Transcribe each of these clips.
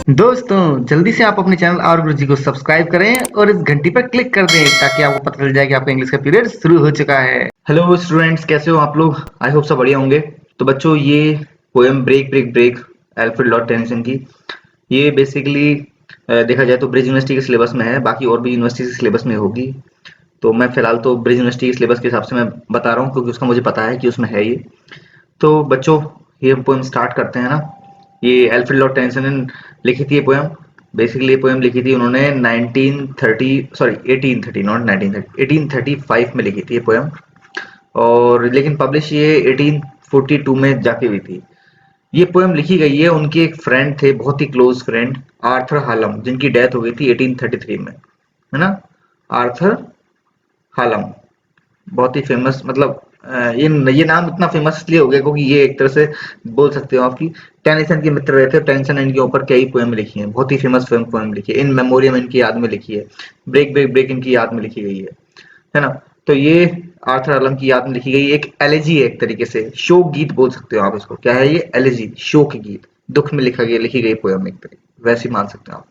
दोस्तों जल्दी से आप अपने चैनल और गुरुजी को सब्सक्राइब करें और इस घंटी पर क्लिक कर दें ताकि आपको पता चल जाए कि आपका इंग्लिश का पीरियड शुरू हो चुका है। हेलो स्टूडेंट्स, कैसे हो आप लोग? आई होप सब बढ़िया होंगे। तो बच्चों, ये poem break break break Alfred Lord Tennyson की, ये बेसिकली देखा जाए तो ब्रिज यूनिवर्सिटी के सिलेबस में है, बाकी और भी यूनिवर्सिटी के सिलेबस में होगी। तो मैं फिलहाल तो ब्रिज यूनिवर्सिटी के सिलेबस के हिसाब से मैं बता रहा हूँ क्योंकि उसका मुझे पता है कि उसमें है ये। तो बच्चों, ये पोएम स्टार्ट करते हैं ना। ये अल्फ्रेड लॉर्ड टेनिसन ने लिखी थी ये पोएम। बेसिकली ये पोएम लिखी थी उन्होंने 1930 सॉरी 1830 नॉट 1930 1835 में लिखी थी ये पोएम। और लेकिन पब्लिश ये 1842 में जाके हुई थी। ये पोएम लिखी गई है, उनके एक फ्रेंड थे, बहुत ही क्लोज फ्रेंड, आर्थर हालम, जिनकी डेथ हो गई थी 1833 में, है ना। आर्थर हालम बहुत ही फेमस, मतलब ये नाम इतना फेमस इसलिए हो गया क्योंकि ये एक तरह से बोल सकते हो आपकी टेनिसन के मित्र रहे थे। टेनिसन ने इनके ऊपर कई पोएम लिखी हैं, बहुत ही फेमस पोएम लिखी है। इन मेमोरियम इनकी याद में लिखी है, ब्रेक ब्रेक ब्रेक इनकी याद में लिखी गई है ना। तो ये आर्थर आलम की याद में लिखी गई एक एलेजी है, एक तरीके से शोक गीत बोल सकते हो आप इसको। क्या है ये? एलेजी, शोक गीत, दुख में लिखी गई पोएम, एक तरीके वैसे ही मान सकते हो आप।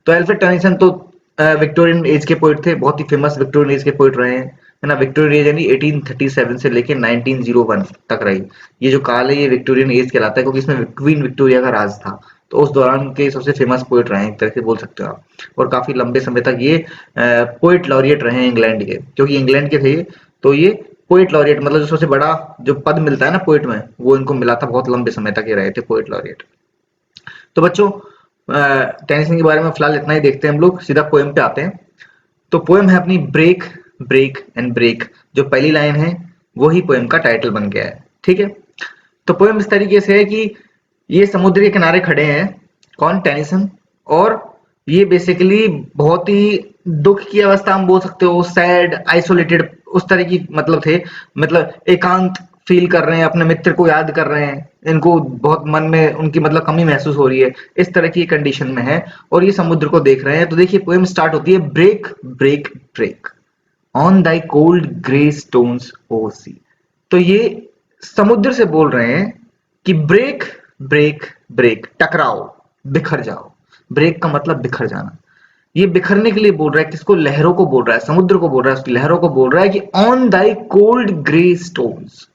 तो अल्फ्रेड टेनिसन तो विक्टोरियन एज के पोइट थे, बहुत ही फेमस विक्टोरियन एज के पोइट रहे हैं, है ना। विक्टोरियन एज यानी 1837 से लेके 1901 तक रही। ये जो काल है ये विक्टोरियन एज कहलाता है क्योंकि इसमें क्वीन विक्टोरिया का राज था। तो उस दौरान के सबसे फेमस पोइट रहे हैं, एक तरह से बोल सकते हो आप। और काफी लंबे समय तक ये पोइट लॉरिएट रहे हैं इंग्लैंड के, क्योंकि इंग्लैंड के थे। तो ये पोइट लॉरिएट मतलब जो सबसे बड़ा जो पद मिलता है ना पोइट में, वो इनको मिला था। बहुत लंबे समय तक ये रहे थे पोइट लॉरिएट। तो बच्चों, टेनिसन के बारे में फिलहाल इतना ही देखते हैं हम लोग, सीधा पोएम पे आते हैं। तो पोएम है अपनी ब्रेक ब्रेक एंड ब्रेक। जो पहली लाइन है वही पोएम का टाइटल बन गया है, ठीक है। तो पोएम इस तरीके से है कि ये समुद्र के किनारे खड़े हैं, कौन? टेनिसन। और ये बेसिकली बहुत ही दुख की अवस्था हम बोल सकते हो, सैड, आइसोलेटेड, उस तरह की मतलब थे। मतलब एकांत फील कर रहे हैं, अपने मित्र को याद कर रहे हैं, इनको बहुत मन में उनकी मतलब कमी महसूस हो रही है, इस तरह की कंडीशन में है। और ये समुद्र को देख रहे हैं। तो देखिए पोएम स्टार्ट होती है, break break break on thy cold grey stones O sea. तो ये समुद्र से बोल रहे हैं कि ब्रेक ब्रेक ब्रेक, टकराओ, बिखर जाओ। ब्रेक का मतलब बिखर जाना। ये बिखरने के लिए बोल रहा है, किसको? लहरों को बोल रहा है, समुद्र को बोल रहा है, उसकी लहरों को बोल रहा है कि on thy cold grey stones,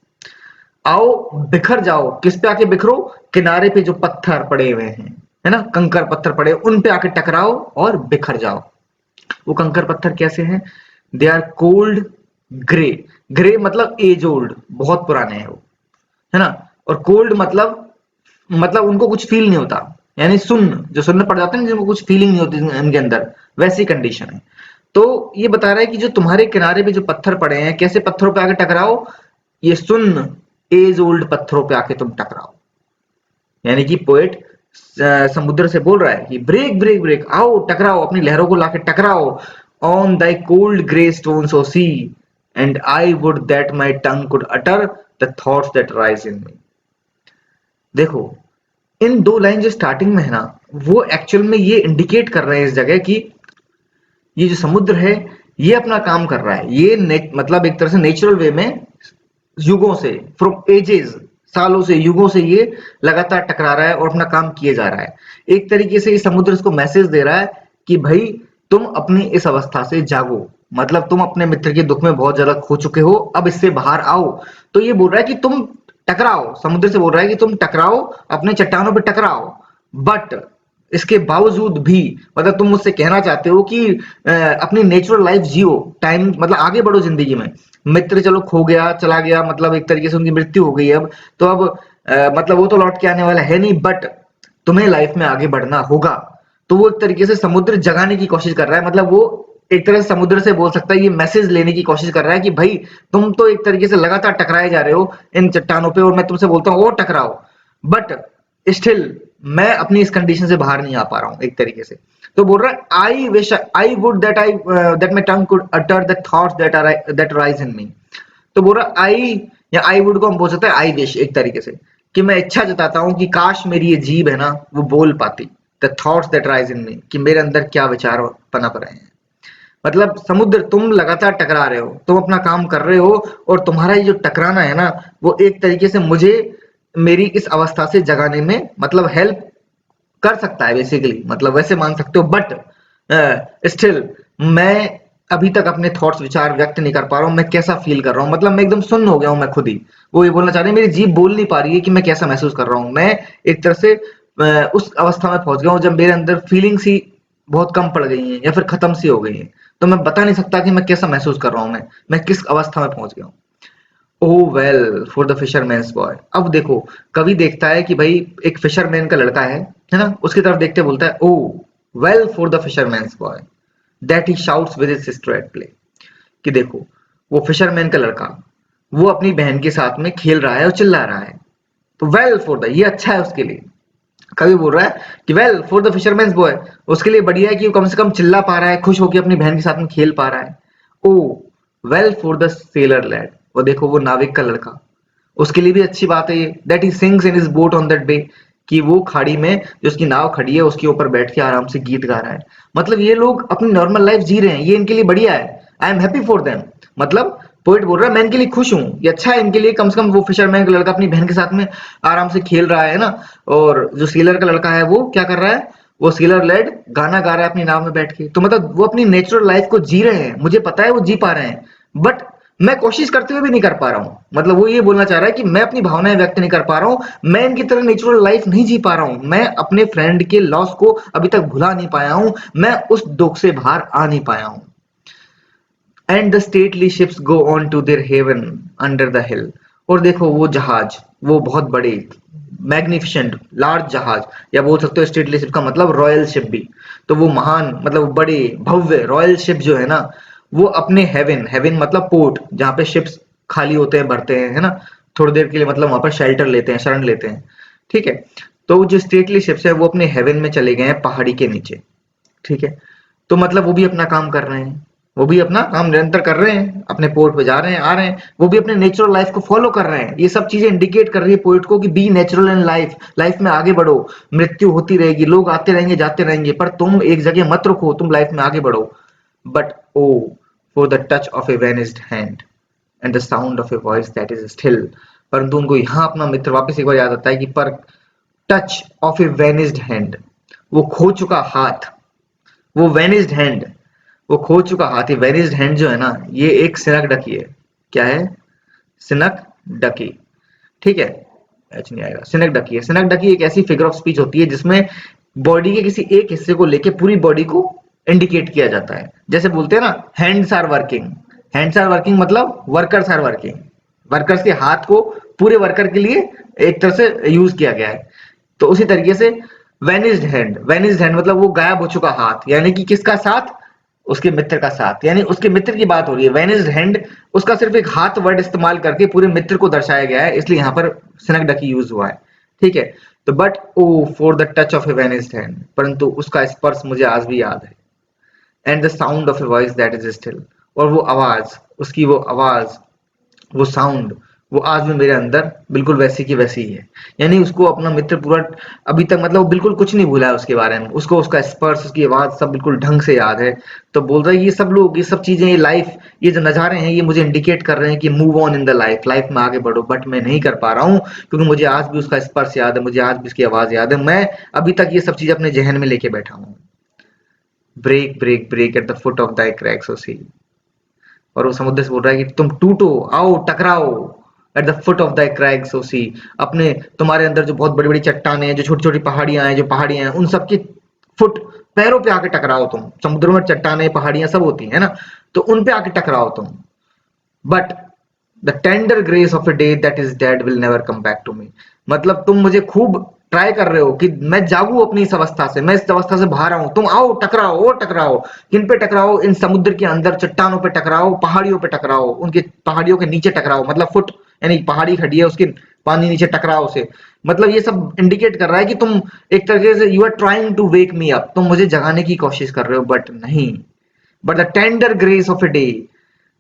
आओ बिखर जाओ। किस पे आके बिखरो? किनारे पे जो पत्थर पड़े हुए हैं, है ना, कंकर पत्थर पड़े, उन पे आके टकराओ और बिखर जाओ। वो कंकर पत्थर कैसे हैं? They are cold grey. Grey मतलब एज ओल्ड, बहुत पुराने हैं वो, है ना। और कोल्ड मतलब उनको कुछ फील नहीं होता, यानी सुन्न, जो सुन्न पड़ जाते हैं जिनको कुछ फीलिंग नहीं होती इनके अंदर, वैसी कंडीशन है। तो ये बता रहा है कि जो तुम्हारे किनारे पे जो पत्थर पड़े हैं, कैसे पत्थरों पे आके टकराओ? ये सुन्न एज ओल्ड पत्थरों पे आके तुम टकराओ। यानी कि पोएट समुद्र से बोल रहा है कि ब्रेक ब्रेक ब्रेक, आओ टकराओ, अपनी लहरों को लाके टकराओ। On thy cold grey stones O sea, and I would that my tongue could utter the thoughts that rise in me. देखो, इन दो लाइन जो स्टार्टिंग में है ना, वो एक्चुअल में ये इंडिकेट कर रहे हैं इस जगह कि ये जो समुद्र है ये अपना काम कर रहा है। ये मतलब एक तरह से नेचुरल वे में युगों से, फ्रॉम एजेस, सालों से, युगों से ये लगातार टकरा रहा है और अपना काम किए जा रहा है। एक तरीके से ये समुद्र इसको मैसेज दे रहा है कि भाई तुम अपनी इस अवस्था से जागो, मतलब तुम अपने मित्र के दुख में बहुत ज्यादा खो चुके हो, अब इससे बाहर आओ। तो ये बोल रहा है कि तुम टकराओ, समुद्र से बोल रहा है कि तुम टकराओ, अपने चट्टानों पे टकराओ। बट इसके बावजूद भी, मतलब तुम मुझसे कहना चाहते हो कि अपनी नेचुरल लाइफ जियो, टाइम मतलब आगे बढ़ो जिंदगी में। मित्र चलो खो गया, चला गया, मतलब एक तरीके से उनकी मृत्यु हो गई अब, तो अब मतलब वो तो लौट के आने वाला है नहीं, बट तुम्हें लाइफ में आगे बढ़ना होगा। तो वो एक तरीके से समुद्र जगाने की कोशिश कर रहा है, मतलब वो एक तरह से समुद्र से बोल सकता है, ये मैसेज लेने की कोशिश कर रहा है कि भाई तुम तो एक तरीके से लगातार टकराए जा रहे हो इन चट्टानों पे, और मैं तुमसे बोलता हूँ और टकराओ, बट स्टिल मैं अपनी इस कंडीशन से बाहर नहीं आ पा रहा हूँ, एक तरीके से। तो बोल रहा है I wish I would that my tongue could utter the thoughts that rise in me. तो बोल रहा आई, या आई वुड को हम बोल सकते हैं आई विश, एक तरीके से कि मैं इच्छा जताता हूं कि काश मेरी ये जीभ है ना वो बोल पाती, the thoughts that rise in me, कि मेरे अंदर क्या विचार पनप रहे हैं। मतलब समुद्र, तुम लगातार टकरा रहे हो, तुम अपना काम कर रहे हो, और तुम्हारा ये जो टकराना है ना, वो एक तरीके से मुझे मेरी इस अवस्था से जगाने में मतलब हेल्प कर सकता है बेसिकली, मतलब वैसे मान सकते हो, बट स्टिल मैं अभी तक अपने थॉट्स विचार व्यक्त नहीं कर पा रहा हूँ, मैं कैसा फील कर रहा हूँ, मतलब मैं एकदम सुन्न हो गया हूँ मैं खुद ही। वो ये बोलना चाह रहे हैं, मेरी जीभ बोल नहीं पा रही है कि मैं कैसा महसूस कर रहा हूँ। मैं एक तरह से उस अवस्था में पहुंच गया हूँ जब मेरे अंदर फीलिंग्स ही बहुत कम पड़ गई हैं या फिर खत्म सी हो गई हैं। तो मैं बता नहीं सकता कि मैं कैसा महसूस कर रहा हूँ, मैं किस अवस्था में पहुंच गया हूँ। ओह well for the fisherman's boy. अब देखो, कवि देखता है कि भाई एक फिशरमैन का लड़का है ना, उसकी तरफ देखते बोलता है oh well for the fisherman's boy that he shouts with his sister at play. कि देखो, वो फिशरमैन का लड़का, वो अपनी बहन के साथ में खेल रहा है और चिल्ला रहा है, तो वेल फॉर द, ये अच्छा है उसके लिए। कवि बोल रहा है कि well for the fisherman's boy, उसके लिए बढ़िया है कि वो कम से कम चिल्ला पा रहा है, खुश होकर अपनी बहन के साथ में खेल पा रहा है। O well for the sailor lad, वो देखो वो नाविक का लड़का, उसके लिए भी अच्छी बात है ये, that he sings in his boat on that bay, कि वो खाड़ी में जो उसकी नाव खड़ी है उसके ऊपर बैठ के आराम से गीत गा रहा है। मतलब ये लोग अपनी नॉर्मल लाइफ जी रहे हैं, ये इनके लिए बढ़िया है। I am happy for them. मतलब पोइट बोल रहा है मैं इनके लिए खुश हूँ, ये अच्छा है इनके लिए, कम से कम वो फिशरमैन का लड़का अपनी बहन के साथ में आराम से खेल रहा है ना। और जो सीलर का लड़का है वो क्या कर रहा है, वो सीलर लेड गाना गा रहा है अपनी नाव में बैठ के। तो मतलब वो अपनी नेचुरल लाइफ को जी रहे हैं, मुझे पता है वो जी पा रहे हैं, बट मैं कोशिश करते हुए भी नहीं कर पा रहा हूँ। मतलब वो ये बोलना चाह रहा है कि मैं अपनी भावनाएं व्यक्त नहीं कर पा रहा हूँ, मैं इनकी तरह नेचुरल लाइफ नहीं जी पा रहा हूँ, मैं अपने फ्रेंड के लॉस को अभी तक भुला नहीं पाया हूँ, मैं उस दुख से बाहर आ नहीं पाया हूँ। And the stately ships go on to their haven under the hill. और देखो वो जहाज, वो बहुत बड़े मैग्निफिसेंट लार्ज जहाज, या बोल सकते हो स्टेटली शिप का मतलब रॉयल शिप भी। तो वो महान मतलब बड़े भव्य रॉयल शिप जो है ना, वो अपने हेवन, हेवन मतलब पोर्ट जहाँ पे शिप्स खाली होते हैं भरते हैं, है ना, थोड़ी देर के लिए, मतलब वहां पर शेल्टर लेते हैं, शरण लेते हैं। ठीक है। तो जो स्टेटली शिप्स है वो अपने हेवन में चले गए हैं पहाड़ी के नीचे। ठीक है। तो मतलब वो भी अपना काम कर रहे हैं, वो भी अपना काम निरंतर कर रहे हैं, अपने पोर्ट पे जा रहे हैं आ रहे हैं, वो भी अपने नेचुरल लाइफ को फॉलो कर रहे हैं। ये सब चीजें इंडिकेट कर रही है पोइट को कि be natural in life, life में आगे बढ़ो, मृत्यु होती रहेगी, लोग आते रहेंगे जाते रहेंगे, पर तुम एक जगह मत रुको, तुम लाइफ में आगे बढ़ो। But o for the touch of a vanished hand and the sound of a voice that is still. परंतु उनको यहाँ अपना मित्र वापस एक बार याद आता है कि पर touch of a vanished hand, वो खो चुका हाथ, वो वेनिस्ड हैंड, वो खो चुका हाथी। वेनिस्ड हैंड जो है ना, ये एक सिनक डकी है। क्या है? सिनक डकी। ठीक है। एच नहीं आएगा, सिनक डकी है। सिनक डकी एक ऐसी फिगर ऑफ स्पीच होती है जिसमें बॉडी के किसी एक हिस्से को लेके पूरी बॉडी को इंडिकेट किया जाता है। जैसे बोलते हैं ना hands are working, hands are working मतलब वर्कर्स आर वर्किंग, वर्कर्स के हाथ को पूरे वर्कर के लिए एक तरह से यूज किया गया है। तो उसी तरीके से वेनिस्ड हैंड, वेनिस्ड हैंड मतलब वो गायब हो चुका हाथ, यानी कि किसका साथ? उसके मित्र का साथ, यानी उसके मित्र की बात हो रही है। वेनिस्ड हैंड, उसका सिर्फ एक हाथ वर्ड इस्तेमाल करके पूरे मित्र को दर्शाया गया है, इसलिए यहाँ पर सिनक डकी यूज हुआ है। ठीक है। तो but o for the touch of a vanished hand, परंतु उसका स्पर्श मुझे आज भी याद है। And the sound of a voice that is still, और वो आवाज, उसकी वो आवाज, वो साउंड, वो आज भी मेरे अंदर बिल्कुल वैसी की वैसी ही है। यानी उसको अपना मित्र पूरा अभी तक, मतलब वो बिल्कुल कुछ नहीं भूला है उसके बारे में, उसको उसका स्पर्श, उसकी आवाज सब बिल्कुल ढंग से याद है। तो बोल रहा है ये सब लोग, ये सब चीजें, ये लाइफ, ये जो नजारे हैं, ये मुझे इंडिकेट कर रहे हैं कि move on in the life, life में आगे बढ़ो, बट मैं नहीं कर पा रहा हूँ क्योंकि मुझे आज भी उसका स्पर्श याद है, मुझे आज भी उसकी आवाज याद है, मैं अभी तक ये सब चीजें अपने जहन में लेके बैठा हूँ। Break break break at the foot of the crags O sea. और वो समुद्र से बोल रहा है कि तुम टूटो, आओ टकराओ, at the foot of the crags O sea, अपने तुम्हारे अंदर जो बहुत बड़ी बड़ी चट्टाने हैं, जो छोटी छोटी पहाड़ियां हैं, जो पहाड़ियां हैं, उन सबकी फुट, पैरों पे आके टकराओ तुम। समुद्र में चट्टाने पहाड़ियां सब होती है ना, तो उन पे आके टकराओ तुम। But the tender grace of a day that is dead will never come back to me. मतलब तुम मुझे खूब ट्राई कर रहे हो कि मैं जागू अपनी इस अवस्था से, मैं इस अवस्था से बाहर आऊं, तुम आओ टकराओ, ओ टकराओ। किन पे टकराओ? इन समुद्र के अंदर चट्टानों पे टकराओ, पहाड़ियों पे टकराओ, उनके पहाड़ियों के नीचे टकराओ, मतलब फुट, यानी पहाड़ी खड़ी है उसके पानी नीचे टकराओ उसे। मतलब ये सब इंडिकेट कर रहा है कि तुम एक तरीके से you are trying to wake me up, तुम मुझे जगाने की कोशिश कर रहे हो, बट नहीं। But the tender grace of a day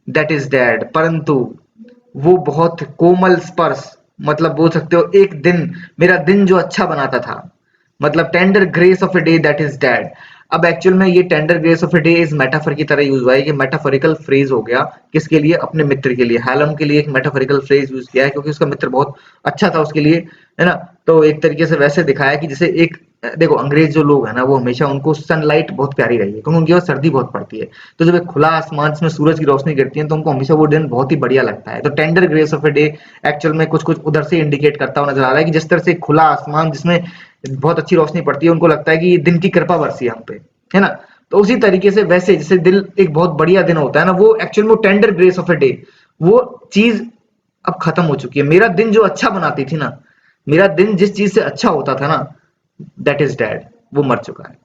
that is dead, परंतु वो बहुत कोमल स्पर्श, मतलब बोल सकते हो एक दिन, मेरा दिन जो अच्छा बनाता था, मतलब tender grace of a day that is dead. अब एक्चुअल में ये tender grace of a day इस मेटाफर की तरह यूज हुआ है, कि मेटाफोरिकल फ्रेज हो गया। किसके लिए? अपने मित्र के लिए। हैलम के लिए एक मेटाफोरिकल फ्रेज यूज किया है क्योंकि उसका मित्र बहुत अच्छा था उसके लिए, है ना। तो एक तरीके से वैसे दिखाया कि जैसे एक देखो अंग्रेज जो लोग हैं ना वो हमेशा उनको सनलाइट बहुत प्यारी रही है क्योंकि उनकी वहाँ सर्दी बहुत पड़ती है। तो जब एक खुला आसमान जिसमें सूरज की रोशनी गिरती है तो उनको हमेशा वो दिन बहुत ही बढ़िया लगता है। तो tender grace of a day actual में कुछ कुछ उधर से इंडिकेट करता हुआ नजर आ रहा है कि जिस तरह से खुला आसमान जिसमें बहुत अच्छी रोशनी पड़ती है उनको लगता है कि दिन की कृपा बरसी है हम पे, है ना। तो उसी तरीके से वैसे जैसे दिल एक बहुत बढ़िया दिन होता है ना वो एक्चुअल में tender grace of a day वो चीज अब खत्म हो चुकी है। मेरा दिन जो अच्छा बनाती थी ना, मेरा दिन जिस चीज से अच्छा होता था ना, दैट इज डेड, वो मर चुका है।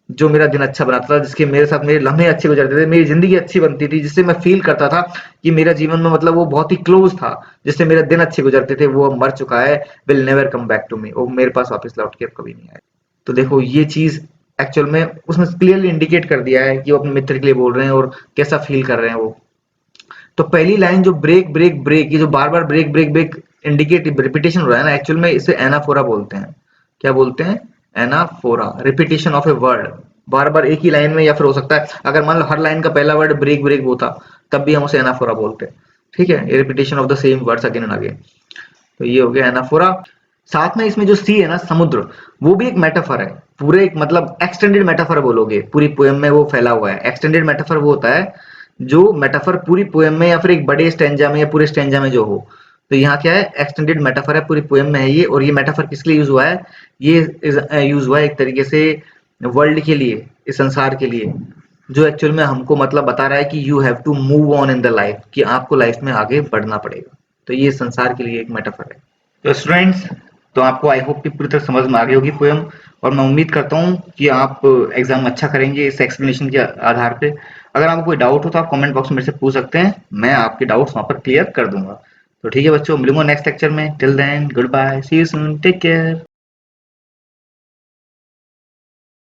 जो मेरा दिन अच्छा बनाता था, जिसके मेरे साथ मेरे लम्हे अच्छे गुजरते थे, मेरी जिंदगी अच्छी बनती थी, जिससे मैं फील करता था कि मेरा जीवन में मतलब वो बहुत ही क्लोज था, जिससे मेरे दिन अच्छे गुजरते थे, वो अब मर चुका है। Will never come back to me, वो मेरे पास वापस लौट के अब कभी नहीं आया। तो देखो ये चीज एक्चुअल में उसने क्लियरली इंडिकेट कर दिया है कि वो अपने मित्र के लिए बोल रहे हैं और कैसा फील कर रहे हैं वो। तो पहली लाइन जो ब्रेक ब्रेक ब्रेक, ये जो बार बार break break break indicate repetition हो रहा है ना, एक्चुअल में इसे एनाफोरा बोलते हैं। क्या बोलते हैं? Anaphora, repetition of a word, बार बार एक ही लाइन में। या फिर हो सकता है अगर मान लो हर लाइन का पहला वर्ड ब्रेक ब्रेक होता तब भी हम उसे एनाफोरा बोलते हैं। ठीक है, repetition of the same words again and again. तो ये हो गया एनाफोरा। साथ में इसमें जो सी है ना, समुद्र, वो भी एक मेटाफर है। पूरे एक मतलब एक्सटेंडेड मेटाफर बोलोगे, पूरी पोएम में वो फैला हुआ है। एक्सटेंडेड मेटाफर वो होता है जो मेटाफर पूरी पोएम में या फिर एक बड़े स्टैंजा में या पूरे स्टैंजा में जो हो। तो यहाँ क्या है, एक्सटेंडेड मेटाफर है, पूरी पोएम में है ये। और ये मेटाफर किस लिए यूज हुआ है? ये यूज हुआ है एक तरीके से वर्ल्ड के लिए, इस संसार के लिए, जो एक्चुअल में हमको मतलब बता रहा है कि you have to move on in the life, कि आपको लाइफ में आगे बढ़ना पड़ेगा। तो ये संसार के लिए एक मेटाफर है। तो स्टूडेंट्स, तो आपको आई होप कि पूरी तरह समझ में आ गई होगी पोएम। और मैं उम्मीद करता हूँ कि आप एग्जाम अच्छा करेंगे इस एक्सप्लेनेशन के आधार पे। अगर आपको कोई डाउट हो तो आप कमेंट बॉक्स में मेरे से पूछ सकते हैं, मैं आपके डाउट्स वहां पर क्लियर कर दूंगा। तो ठीक है बच्चों, मिलूंगा नेक्स्ट लेक्चर में। Till then good bye, see you soon, take care.